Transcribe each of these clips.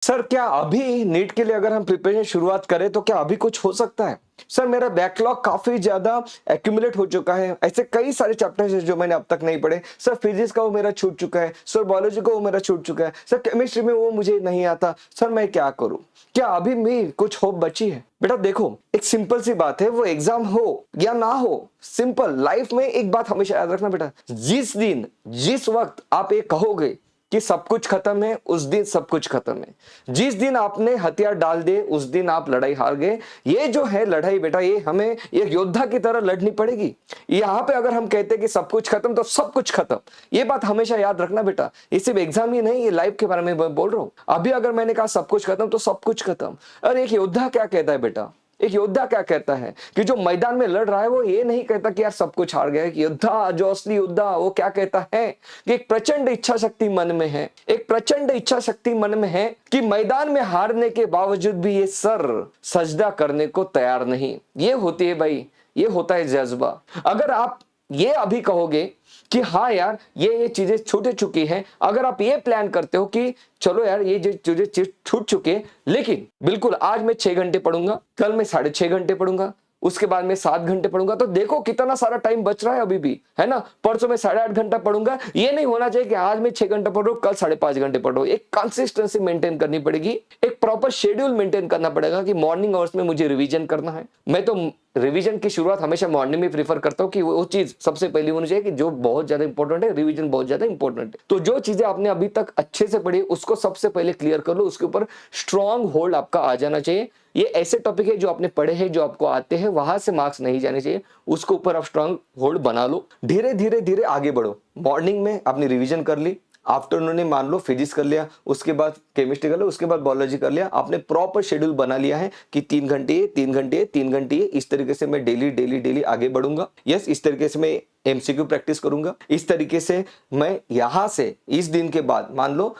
Sir क्या अभी NEET के लिए अगर हम प्रिपरेशन शुरुआत करें तो क्या अभी कुछ हो सकता है? सर मेरा बैकलॉग काफी ज्यादा एक्यूमुलेट हो चुका है। ऐसे कई सारे चैप्टर्स हैं जो मैंने अब तक नहीं पढ़े। सर फिजिक्स का वो मेरा छूट चुका है, सर बायोलॉजी का वो मेरा छूट चुका है, सर केमिस्ट्री में वो मुझे नहीं आता। सर मैं क्या करूं? क्या अभी भी कुछ होप बची है? बेटा देखो, एक सिंपल सी बात है, वो एग्जाम हो या ना हो, सिंपल लाइफ में एक बात हमेशा याद रखना बेटा, जिस दिन जिस वक्त आप ये कहोगे कि सब कुछ खत्म है, उस दिन सब कुछ खत्म है। जिस दिन आपने हथियार डाल दिए उस दिन आप लड़ाई हार गए। ये जो है लड़ाई बेटा, ये हमें एक योद्धा की तरह लड़नी पड़ेगी। यहां पे अगर हम कहते हैं कि सब कुछ खत्म तो सब कुछ खत्म, ये बात हमेशा याद रखना बेटा। ये सिर्फ एग्जाम ही नहीं, ये लाइफ के बारे में बोल रहा हूं। अभी अगर मैंने कहा सब कुछ खत्म तो सब कुछ खत्म। और एक योद्धा क्या कहता है बेटा, एक योद्धा क्या कहता है कि जो मैदान में लड़ रहा है वो ये नहीं कहता कि यार सब कुछ हार गया। योद्धा, जो असली योद्धा, वो क्या कहता है कि एक प्रचंड इच्छा शक्ति मन में है, एक प्रचंड इच्छा शक्ति मन में है कि मैदान में हारने के बावजूद भी ये सर सजदा करने को तैयार नहीं। ये होती है भाई, ये होता है जज्बा। अगर आप ये अभी कहोगे कि हाँ यार ये चीजें छूट चुकी हैं, अगर आप ये प्लान करते हो कि चलो यार ये जो चीजें छूट चुके हैं, लेकिन बिल्कुल आज मैं 6 घंटे पढ़ूंगा, कल मैं 6.5 घंटे पढ़ूंगा, उसके बाद मैं 7 घंटे पढ़ूंगा, तो देखो कितना सारा टाइम बच रहा है अभी भी, है ना। परसों मैं 8.5 घंटा पढ़ूंगा। ये नहीं होना चाहिए कि आज मैं 6 घंटा पढ़ रहा हूं, कल 5.5 घंटे पढ़ रहा हूं। एक कंसिस्टेंसी मेंटेन करनी पड़ेगी, एक प्रॉपर शेड्यूल मेंटेन करना पड़ेगा कि मॉर्निंग आवर्स में मुझे रिवीजन करना है। मैं तो रिवीजन की शुरुआत हमेशा मॉर्निंग में प्रीफर करता हूं कि वो चीज सबसे पहली होनी चाहिए कि जो बहुत ज्यादा इंपॉर्टेंट है, रिवीजन बहुत ज्यादा इंपॉर्टेंट है। तो जो चीजें आपने अभी तक अच्छे से पढ़ी उसको सबसे पहले क्लियर कर लो, उसके ऊपर स्ट्रांग होल्ड आपका आ जाना चाहिए। ये ऐसे टॉपिक है जो आपने पढ़े हैं, जो आपको आते हैं, वहां से मार्क्स नहीं जाने चाहिए, उसके ऊपर आप स्ट्रांग होल्ड बना लो। धीरे धीरे धीरे आगे बढ़ो। मॉर्निंग में आपने रिवीजन कर ली, आफ्टरनून में मान लो फिजिक्स कर लिया, उसके बाद केमिस्ट्री कर लिया, उसके बाद बायोलॉजी कर लिया। आपने प्रॉपर शेड्यूल बना लिया है कि 3 घंटे ये, 3 घंटे ये, 3 घंटे ये, इस तरीके से मैं डेली डेली डेली आगे बढ़ूंगा। यस, इस तरीके से मैं एमसीक्यू प्रैक्टिस करूंगा। इस तरीके से मैं यहां से इस दिन के बाद मान लो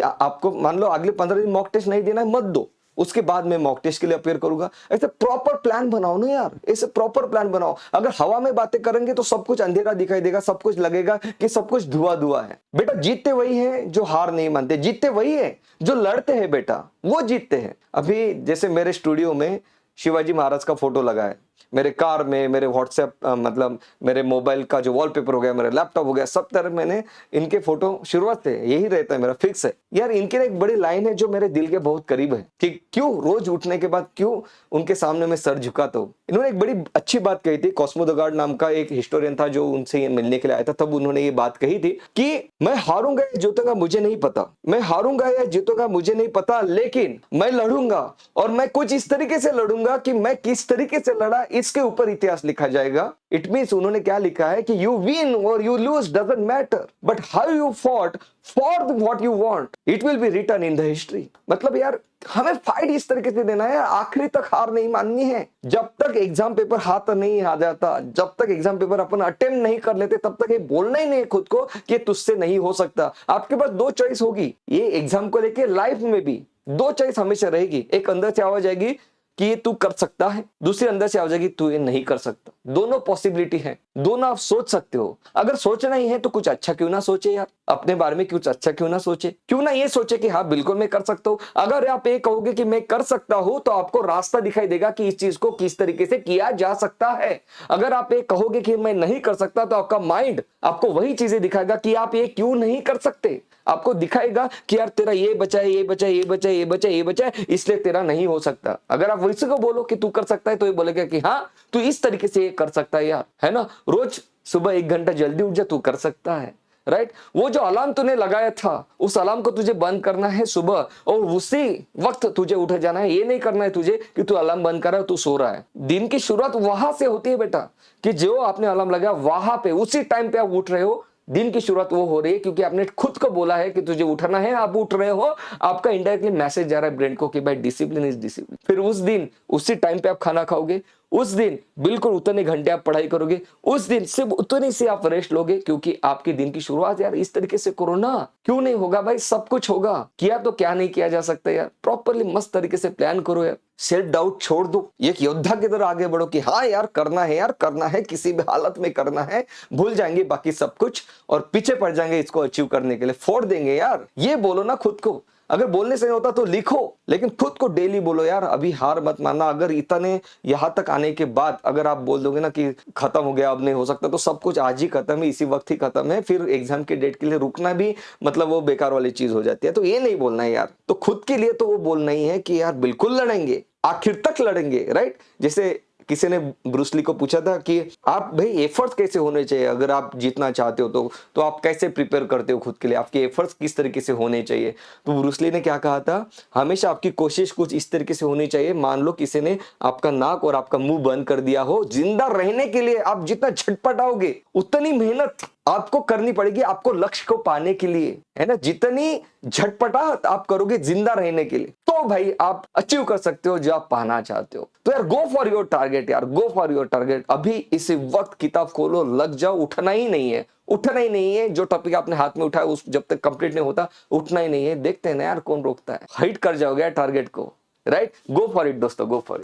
आपको मान लो अगले 15 दिन मॉक टेस्ट नहीं देना है, मत दो, उसके बाद मैं मॉक टेस्ट के लिए अपेयर करूंगा। ऐसे प्रॉपर प्लान बनाओ ना यार, ऐसे प्रॉपर प्लान बनाओ। अगर हवा में बातें करेंगे तो सब कुछ अंधेरा दिखाई देगा, सब कुछ लगेगा कि सब कुछ धुआं धुआं है। बेटा जीतते वही हैं जो हार नहीं मानते, जीतते वही है जो लड़ते हैं बेटा, वो जीतते हैं। अभी जैसे मेरे स्टूडियो में शिवाजी महाराज का फोटो लगा है, मेरे कार में, मेरे व्हाट्सएप मतलब मेरे मोबाइल का जो वॉलपेपर हो गया, मेरा लैपटॉप हो गया, सब तरह मैंने इनके फोटो शुरुआत से यही रहता है, मेरा फिक्स है यार। इनके एक बड़ी लाइन है जो मेरे दिल के बहुत करीब है कि क्यों रोज उठने के बाद क्यों उनके सामने मैं सर झुकाता हूँ। इन्होंने एक बड़ी अच्छी बात कही थी, कॉस्मो द गार्ड नाम का एक हिस्टोरियन था जो उनसे मिलने के लिए आया था, तब उन्होंने ये बात कही थी कि मैं हारूंगा या जीतूंगा मुझे नहीं पता, मैं हारूंगा या जीतूंगा मुझे नहीं पता, लेकिन मैं लड़ूंगा और मैं कुछ इस तरीके से लड़ूंगा कि मैं किस तरीके से लड़ा इसके ऊपर इतिहास लिखा जाएगा। इट मींस उन्होंने क्या लिखा है कि यू विन और you lose doesn't matter, but how you fought for what you want it will be written in the history. मतलब यार हमें फाइट इस तरीके से देना है, आखिरी तक हार नहीं माननी है। जब तक एग्जाम पेपर हाथ नहीं आ जाता, जब तक एग्जाम पेपर अपन अटेम्प्ट नहीं कर लेते, तब तक ये बोलना ही नहीं है खुद को कि तुझसे नहीं हो सकता। आपके पास दो चॉइस होगी, ये एग्जाम को लेके लाइफ में भी दो चॉइस हमेशा रहेगी। एक अंदर से आवाज आएगी कि ये तू कर सकता है, दूसरी अंदर से आ जाएगी तू ये नहीं कर सकता। दोनों पॉसिबिलिटी है, दोनों आप सोच सकते हो। अगर सोचना ही है तो कुछ अच्छा क्यों ना सोचे यार, अपने बारे में कुछ अच्छा क्यों ना सोचे, क्यों ना ये सोचे कि हाँ बिल्कुल मैं कर सकता हूँ। अगर आप ये कहोगे कि मैं कर सकता हूं तो आपको रास्ता दिखाई देगा कि इस चीज को किस तरीके से किया जा सकता है। अगर आप ये कहोगे कि मैं नहीं कर सकता तो आपका माइंड आपको वही चीजें दिखाएगा कि आप ये क्यों नहीं कर सकते। आपको दिखाएगा कि यार तेरा ये बचा है, ये बचा है, ये बचा है, ये बचा है, ये बचा है, इसलिए तेरा नहीं हो सकता। अगर आप वैसे को बोलो कि तू कर सकता है तो ये बोलेगा कि हाँ तू इस तरीके से ये कर सकता है यार, है ना। रोज सुबह 1 घंटा जल्दी उठ जा, तू कर सकता है, राइट। वो जो अलार्म तूने लगाया था उस अलार्म को तुझे बंद करना है सुबह और उसी वक्त तुझे उठ जाना है। ये नहीं करना है तुझे कि तू अलार्म बंद कर रहा है, तू सो रहा है। दिन की शुरुआत वहां से होती है बेटा कि जो आपने अलार्म लगाया वहां पे उसी टाइम पे आप उठ रहे हो। दिन की शुरुआत वो हो रही है क्योंकि आपने खुद को बोला है कि तुझे उठना है, आप उठ रहे हो। आपका इनडायरेक्टली मैसेज जा रहा है ब्रेन को कि भाई डिसिप्लिन इज डिसिप्लिन। फिर उस दिन उसी टाइम पे आप खाना खाओगे, उस दिन बिल्कुल उतने घंटे आप पढ़ाई करोगे, उस दिन सिर्फ उतने से आप रेस्ट लोगे क्योंकि आपके दिन की शुरुआत यार इस तरीके से करो ना। क्यों नहीं होगा भाई, सब कुछ होगा। किया तो क्या नहीं किया जा सकता यार। प्रॉपरली मस्त तरीके से प्लान करो यार, सेल्फ डाउट छोड़ दो, एक योद्धा की तरह आगे बढ़ो कि हाँ यार करना है, यार करना है, किसी भी हालत में करना है। भूल जाएंगे बाकी सब कुछ और पीछे पड़ जाएंगे इसको अचीव करने के लिए, फोड़ देंगे यार, ये बोलो ना खुद को। अगर बोलने से नहीं होता तो लिखो, लेकिन खुद को डेली बोलो यार अभी हार मत मानना। अगर इतने यहां तक आने के बाद अगर आप बोल दोगे ना कि खत्म हो गया अब नहीं हो सकता, तो सब कुछ आज ही खत्म है, इसी वक्त ही खत्म है, फिर एग्जाम के डेट के लिए रुकना भी मतलब वो बेकार वाली चीज हो जाती है। तो ये नहीं बोलना है यार। तो खुद के लिए तो वो बोलना ही है कि यार बिल्कुल लड़ेंगे, आखिर तक लड़ेंगे, राइट। जैसे किसी ने ब्रूस ली को पूछा था कि आप भाई एफर्ट्स कैसे होने चाहिए अगर आप जीतना चाहते हो, तो आप कैसे प्रिपेयर करते हो खुद के लिए, आपके एफर्ट्स किस तरीके से होने चाहिए। तो ब्रूस ली ने क्या कहा था, हमेशा आपकी कोशिश कुछ इस तरीके से होनी चाहिए, मान लो किसी ने आपका नाक और आपका मुंह बंद कर दिया हो, जिंदा रहने के लिए आप जितना झटपटाओगे उतनी मेहनत आपको करनी पड़ेगी आपको लक्ष्य को पाने के लिए, है ना। जितनी झटपटाहट आप करोगे जिंदा रहने के लिए, तो भाई आप अचीव कर सकते हो जो आप पाना चाहते हो। तो यार गो फॉर योर टारगेट यार, गो फॉर योर टारगेट। अभी इसी वक्त किताब खोलो, लग जाओ, उठना ही नहीं है, उठना ही नहीं है। जो टॉपिक आपने हाथ में उठाया उस जब तक कंप्लीट नहीं होता उठना ही नहीं है। देखते हैं ना यार कौन रोकता है, हाइट कर जाओगे यार टारगेट को, राइट। गो फॉर इट दोस्तों, गो फॉर इट।